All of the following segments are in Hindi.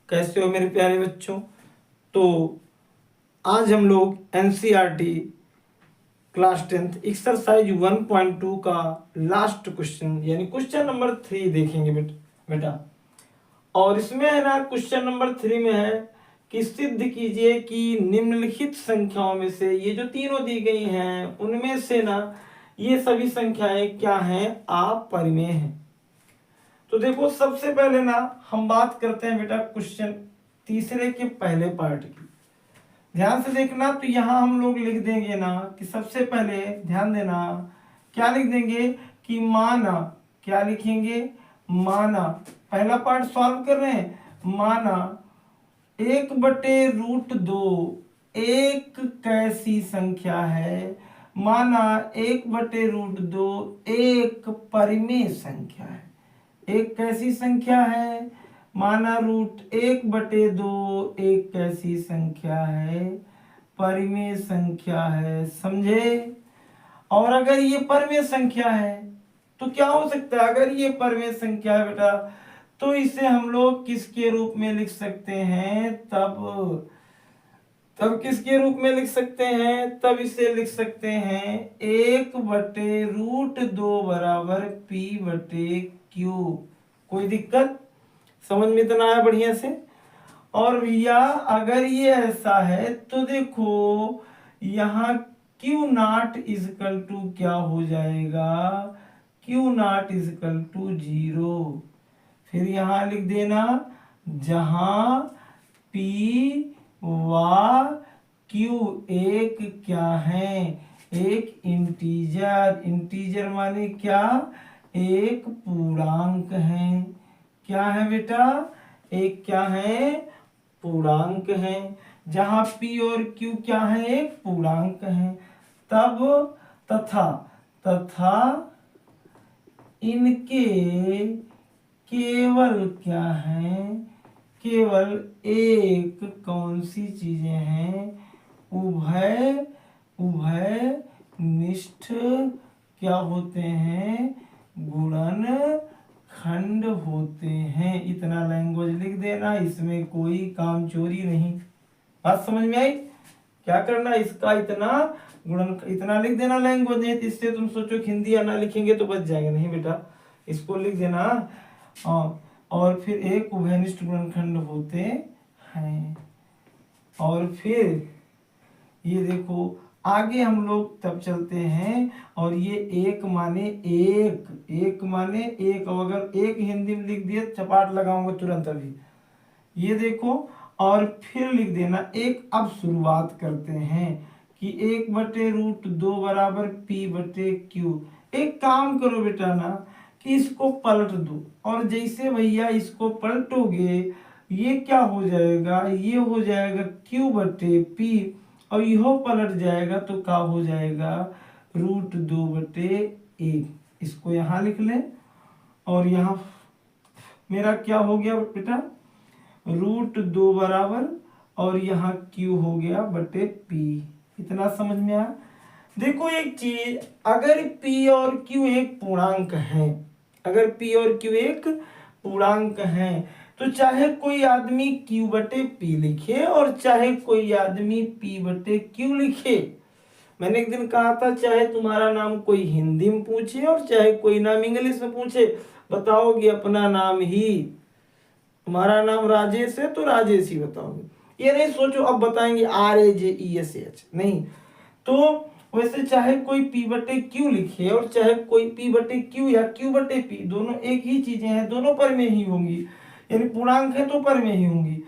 कैसे हो मेरे प्यारे बच्चों। तो आज हम लोग एनसीईआरटी क्लास 10th एक्सरसाइज 1.2 का लास्ट क्वेश्चन यानी क्वेश्चन नंबर 3 देखेंगे बेटा। और इसमें है ना, क्वेश्चन नंबर 3 में है कि सिद्ध कीजिए कि निम्नलिखित संख्याओं में से ये जो तीनों दी गई हैं उनमें से ना ये सभी संख्याएं क्या हैं, अपरिमेय हैं। तो देखो, सबसे पहले ना हम बात करते हैं बेटा क्वेश्चन तीसरे के पहले पार्ट की। ध्यान से देखना, तो यहां हम लोग लिख देंगे ना कि सबसे पहले ध्यान देना, क्या लिख देंगे कि माना, क्या लिखेंगे, माना। पहला पार्ट सॉल्व कर रहे हैं। माना 1/√2 एक कैसी संख्या है। माना 1/√2 एक परिमेय संख्या है। एक कैसी संख्या है, माना √1/2 एक कैसी संख्या है, परिमेय संख्या है, समझे। और अगर ये परिमेय संख्या है तो क्या हो सकता है, अगर ये परिमेय संख्या है बेटा तो इसे हम लोग किसके रूप में लिख सकते हैं, तब किसके रूप में लिख सकते हैं, तब इसे लिख सकते हैं 1/√2 बराबर P/Q। कोई दिक्कत, समझ में इतना आया बढ़िया से। और भैया अगर ये ऐसा है तो देखो यहाँ Q0 इजकल टू क्या हो जाएगा, Q0 इजकल टू 0। फिर यहां लिख देना जहां P व Q एक क्या है, एक इंटीजर। इंटीजर माने क्या, एक पूर्णांक है। क्या है बेटा, एक क्या है, पूर्णांक है। जहां P और Q क्या है, एक पूर्णांक है। तब तथा तथा इनके केवल क्या है, केवल एक कौन सी चीजें हैं, उभय उभय निष्ठ क्या होते हैं, गुणन खंड होते हैं। इतना लैंग्वेज लिख देना, इसमें कोई काम चोरी नहीं। बात समझ में आई। क्या करना, इसका इतना गुणन इतना लिख देना लैंग्वेज नहीं, तो इससे तुम सोचो कि हिंदी आना लिखेंगे तो बच जाएंगे, नहीं बेटा इसको लिख देना। और फिर एक उभयनिष्ठ गुणनखंड होते हैं। और फिर ये देखो आगे हम लोग तब चलते हैं, और ये एक माने एक, एक माने एक, और अगर एक हिंदी में लिख दिए चपाट लगाऊंगा तुरंत अभी। ये देखो, और फिर लिख देना एक। अब शुरुआत करते हैं कि 1/√2 बराबर P/Q। एक काम करो बेटा ना कि इसको पलट दो, और जैसे भैया इसको पलटोगे ये क्या हो जाएगा, ये हो जाएगा Q/P, और यह पलट जाएगा तो क्या हो जाएगा, √2/1। इसको यहाँ लिख लें, और यहाँ मेरा क्या हो गया बेटा, √2 बराबर, और यहाँ Q हो गया बटे P। इतना समझ में आया। देखो एक चीज, अगर P और Q एक पूर्णांक है, अगर P और Q एक पूर्णांक है, तो चाहे कोई आदमी Q/P लिखे और चाहे कोई आदमी P/Q लिखे। मैंने एक दिन कहा था चाहे तुम्हारा नाम कोई हिंदी में पूछे और चाहे कोई नाम इंग्लिश में पूछे, बताओगे अपना नाम ही। तुम्हारा नाम राजेश है तो राजेश ही बताओगे, ये नहीं सोचो अब बताएंगे RAJESH, नहीं। तो वैसे चाहे कोई P/Q लिखे और चाहे कोई P/Q या Q/P, दोनों एक ही चीजें हैं, दोनों परिमेय ही होंगी, यानी पूर्णांक है तो परिमेय ही होंगी।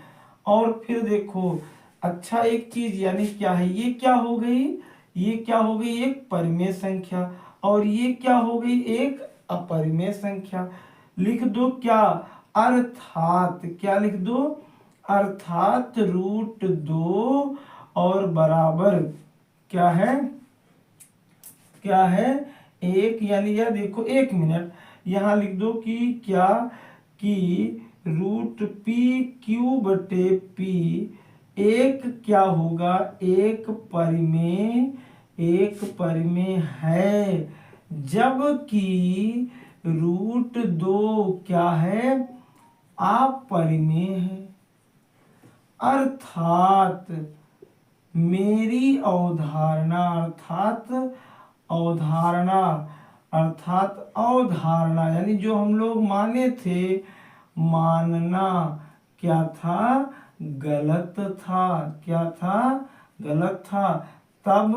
और फिर देखो अच्छा एक चीज, यानी क्या है, ये क्या हो गई, ये क्या हो गई, एक परिमेय संख्या, और ये क्या हो गई, एक अपरिमेय संख्या। लिख दो क्या, अर्थात, क्या लिख दो, अर्थात √2 और बराबर क्या है, क्या है, एक। यानी यह देखो, एक मिनट, यहाँ लिख दो कि क्या, कि √PQ/P एक क्या होगा, एक परिमेय, एक परिमेय है, जबकि √2 क्या है, अपरिमेय है। अर्थात मेरी अवधारणा यानी जो हम लोग माने थे, मानना क्या था, गलत था। क्या था, गलत था। तब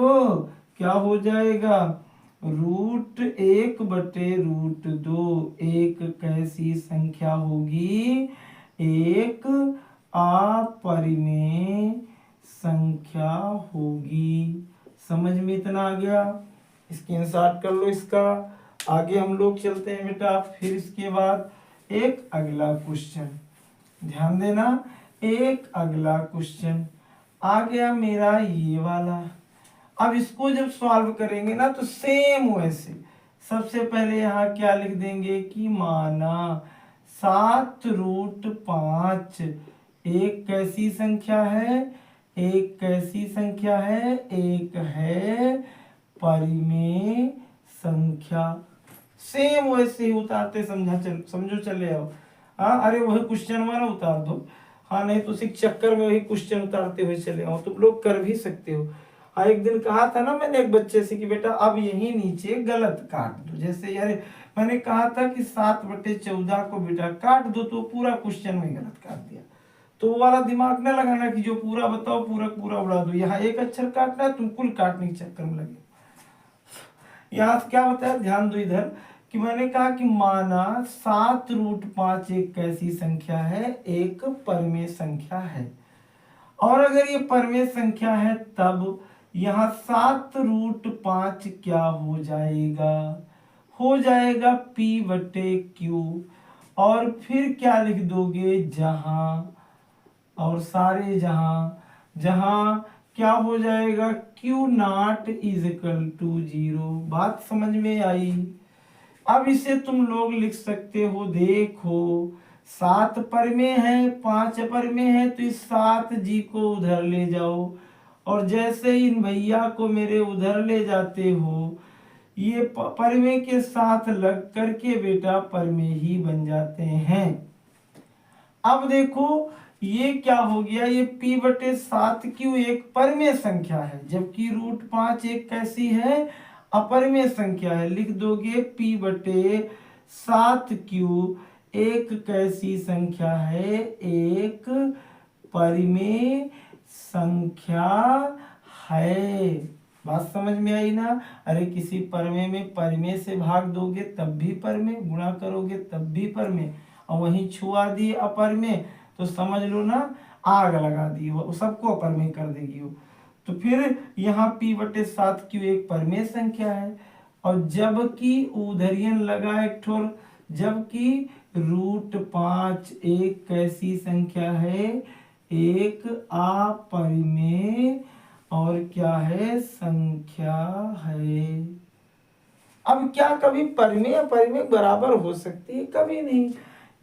क्या हो जाएगा, √1/√2 एक कैसी संख्या होगी, एक अपरिमेय संख्या होगी। समझ में इतना आ गया, स्क्रीनशॉट कर लो इसका। आगे हम लोग चलते हैं बेटा। फिर इसके बाद एक अगला क्वेश्चन, ध्यान देना, एक अगला क्वेश्चन आ गया मेरा ये वाला। अब इसको जब सॉल्व करेंगे ना तो सेम वैसे सबसे पहले यहाँ क्या लिख देंगे कि माना 7√5 एक कैसी संख्या है, एक कैसी संख्या है, एक है परिमेय संख्या। सेम वैसे ही उतारते समझो चले आओ। हाँ, अरे वही क्वेश्चन वाला उतार दो। हाँ, नहीं तो उसी चक्कर में वही क्वेश्चन उतारते हुए चले आओ, तुम लोग कर भी सकते हो। हाँ, एक दिन कहा था ना मैंने एक बच्चे से कि बेटा अब यही नीचे गलत काट दो। जैसे यार मैंने कहा था कि 7/14 को बेटा काट दो, तो पूरा क्वेश्चन में गलत काट दिया। तो वो वाला दिमाग न लगाना कि जो पूरा बताओ पूरा पूरा उड़ा दो। यहाँ एक अक्षर काटना है, तुम कुल काटने के चक्कर में लगे। यहाँ क्या बताया, ध्यान दो इधर कि मैंने कहा कि माना 7√5 एक कैसी संख्या है, एक परिमेय संख्या है। और अगर ये परिमेय संख्या है तब यहाँ 7√5 क्या हो जाएगा, हो जाएगा P/Q। और फिर क्या लिख दोगे, जहां और सारे जहां क्या हो जाएगा, Q0 = 0। बात समझ में आई। अब इसे तुम लोग लिख सकते हो, देखो 7 परिमेय है, 5 अपरिमेय है, तो इस 7G को उधर ले जाओ। और जैसे इन भैया को मेरे उधर ले जाते हो, ये परिमेय के साथ लग करके बेटा परिमेय ही बन जाते हैं। अब देखो ये क्या हो गया, ये P/7Q एक परिमेय संख्या है, जबकि √5 एक कैसी है, अपरिमेय संख्या है। लिख दोगे P/7Q एक कैसी संख्या है, एक परिमेय संख्या है। बात समझ में आई ना। अरे किसी परिमेय में परिमेय से भाग दोगे तब भी परिमेय, गुणा करोगे तब भी परिमेय, और वहीं छुआ दिए अपरिमेय तो समझ लो ना आग लगा दी, वो सबको अपरिमेय कर देगी वो। तो फिर यहाँ P/7Q एक परिमेय संख्या है। और जबकि उधरियन लगा एक ठोर, जबकि √5 एक कैसी संख्या है, एक अपरिमेय और क्या है, संख्या है। अब क्या कभी परिमेय अपरिमेय बराबर हो सकती है, कभी नहीं।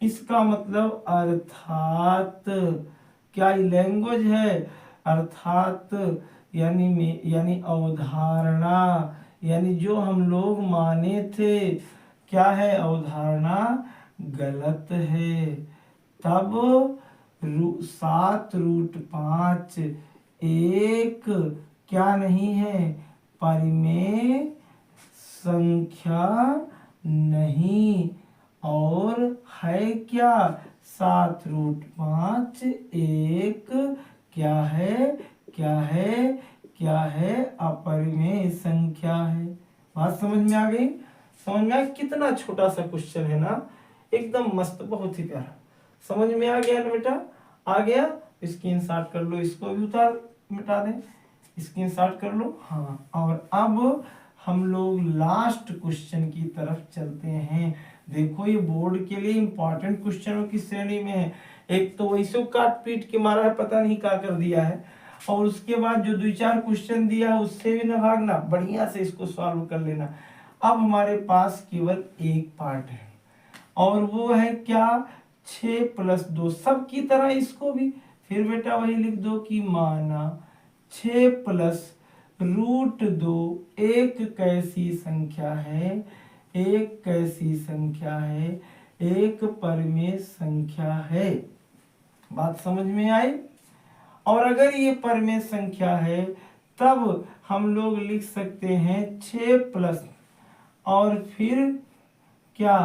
इसका मतलब अर्थात क्या लैंग्वेज है, अर्थात यानी अवधारणा, यानी जो हम लोग माने थे, क्या है, अवधारणा गलत है। तब 7√5 एक क्या नहीं है, परिमेय संख्या नहीं, और है क्या, 7√5 एक क्या है, क्या है, अपरिमेय संख्या है। बात समझ में आ गई। समझ में आ, कितना छोटा सा क्वेश्चन है ना, एकदम मस्त, बहुत ही प्यारा। समझ में आ गया ना बेटा, आ गया। स्क्रीनशॉट कर लो, इसको भी उतार मिटा दें, स्क्रीनशॉट कर लो। हाँ, और अब हम लोग लास्ट क्वेश्चन की तरफ चलते हैं। देखो ये बोर्ड के लिए इंपॉर्टेंट क्वेश्चनों की श्रेणी में है। एक तो वैसे काट पीट के मारा है, पता नहीं क्या कर दिया है, और उसके बाद जो 2-4 क्वेश्चन दिया है उससे भी ना भागना, बढ़िया से इसको सॉल्व कर लेना। अब हमारे पास केवल एक पार्ट है, और वो है क्या, 6+2। सब की तरह इसको भी फिर बेटा वही लिख दो कि माना 6+√2 एक कैसी संख्या है, एक कैसी संख्या है, एक परिमेय संख्या है। बात समझ में आई। और अगर ये परिमेय संख्या है तब हम लोग लिख सकते हैं 6 प्लस और फिर क्या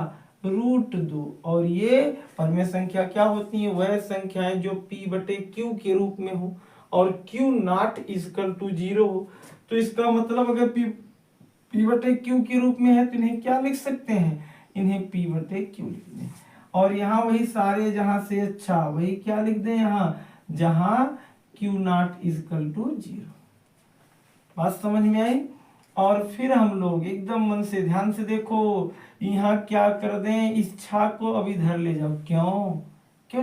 √2। और ये परिमेय संख्या क्या होती है? वह संख्याएं जो p/q के रूप में हो और q नॉट इक्वल टू 0 हो। तो इसका मतलब अगर p/q के रूप में है तो इन्हें क्या लिख सकते हैं? इन्हें p/q लिख दें। और यहाँ वही सारे जहां से अच्छा वही क्या लिख दें यहाँ, जहां q नॉट इक्वल टू 0। बात समझ में आई? और फिर हम लोग एकदम मन से ध्यान से देखो, यहाँ क्या कर दें, इस 6 को अब इधर ले जाओ। क्यों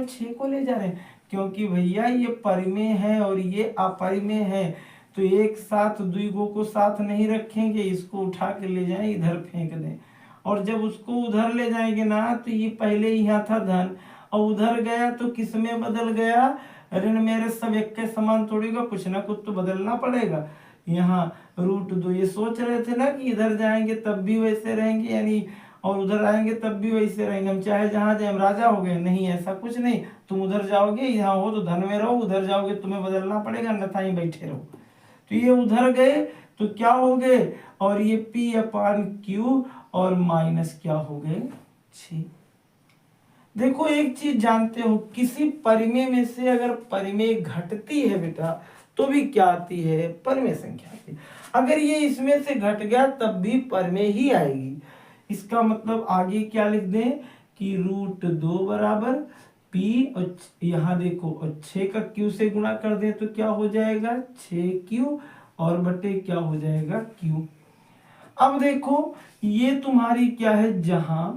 6 को ले जा रहे हैं? क्योंकि भैया ये परिमेय है और ये अपरिमेय है, तो एक साथ द्विगो को साथ नहीं रखेंगे, इसको उठा के ले जाएं इधर फेंक दें। और जब उसको उधर ले जाएंगे ना तो ये पहले यहाँ था धन और उधर गया तो किस में बदल गया? ऋण मेरे सब एक के समान थोड़ी होगा, कुछ ना कुछ तो बदलना पड़ेगा। यहाँ √2 ये सोच रहे थे ना कि इधर जाएंगे तब भी वैसे रहेंगे, यानी और उधर आएंगे तब भी वैसे रहेंगे, हम चाहे जहां जाए हम राजा हो गए। नहीं, ऐसा कुछ नहीं। तुम उधर जाओगे, यहाँ हो तो धन में रहो, उधर जाओगे तुम्हें बदलना पड़ेगा, अन्यथा ही बैठे रहो। तो ये उधर गए तो क्या हो गए? और ये p/q और माइनस क्या हो गए? 6। देखो एक चीज जानते हो, किसी परिमेय में से अगर परिमेय घटती है बेटा तो भी क्या आती है? परिमेय संख्या आती है। अगर ये इसमें से घट गया तब भी परिमेय ही आएगी। इसका मतलब आगे क्या लिख दें कि √2 बराबर p, और यहाँ देखो और 6 का q से गुणा कर दें तो क्या हो जाएगा? 6q और बटे क्या हो जाएगा? q। अब देखो ये तुम्हारी क्या है, जहां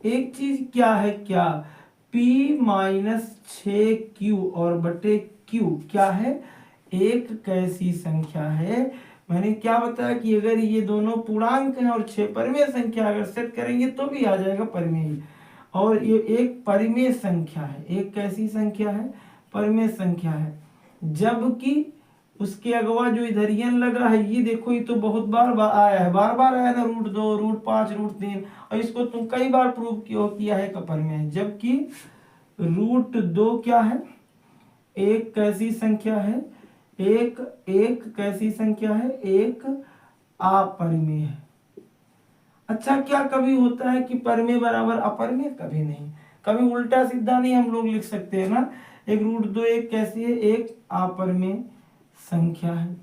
एक चीज क्या है, क्या p-6q और बटे q क्या है? एक कैसी संख्या है? मैंने क्या बताया कि अगर ये दोनों पूर्णांक हैं और 6 परिमेय संख्या अगर सेट करेंगे तो भी आ जाएगा परिमेय। और ये एक परिमेय संख्या है। एक कैसी संख्या है? परिमेय संख्या है। जबकि उसके अगवा जो इधरियन लगा है, ये देखो ये तो बहुत बार आया है, बार आया ना, √2, √5, √3, और इसको तुम कई बार प्रूव किया है कि परिमेय है। जबकि √2 क्या है? एक कैसी संख्या है? एक कैसी संख्या है? एक अपरिमेय है। अच्छा, क्या कभी होता है कि परिमेय बराबर अपरिमेय? कभी नहीं। कभी उल्टा सीधा नहीं हम लोग लिख सकते हैं ना। एक √2 एक कैसी है? एक अपरिमेय संख्या है।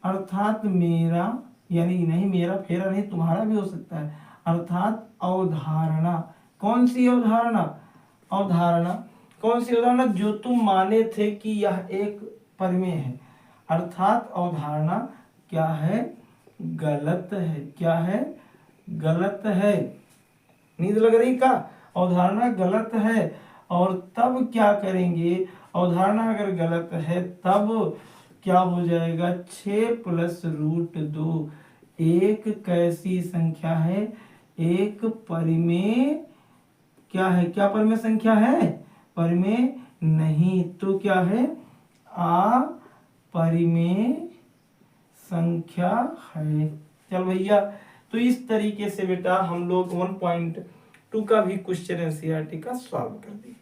अर्थात मेरा, यानी नहीं मेरा फेरा नहीं, तुम्हारा भी हो सकता है। अर्थात अवधारणा, कौन सी अवधारणा? कौन सी अवधारणा? जो तुम माने थे कि यह एक परिमेय है, अर्थात अवधारणा क्या है? गलत है। क्या है? गलत है। नींद लग रही का? अवधारणा गलत है। और तब क्या करेंगे? अवधारणा अगर गलत है तब क्या हो जाएगा? 6 प्लस √2 एक कैसी संख्या है? एक परिमेय क्या है? क्या परिमेय संख्या है? परिमेय नहीं तो क्या है? अपरिमेय संख्या है। चल भैया, तो इस तरीके से बेटा हम लोग 1.2 का भी क्वेश्चन एनसीईआरटी का सॉल्व कर दिए।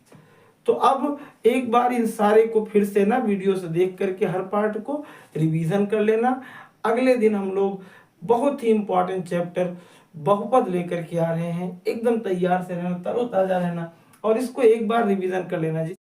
तो अब एक बार इन सारे को फिर से ना वीडियो से देख करके हर पार्ट को रिवीजन कर लेना। अगले दिन हम लोग बहुत ही इंपॉर्टेंट चैप्टर बहुपद लेकर के आ रहे हैं। एकदम तैयार से रहना, तरोताजा रहना और इसको एक बार रिवीजन कर लेना जी।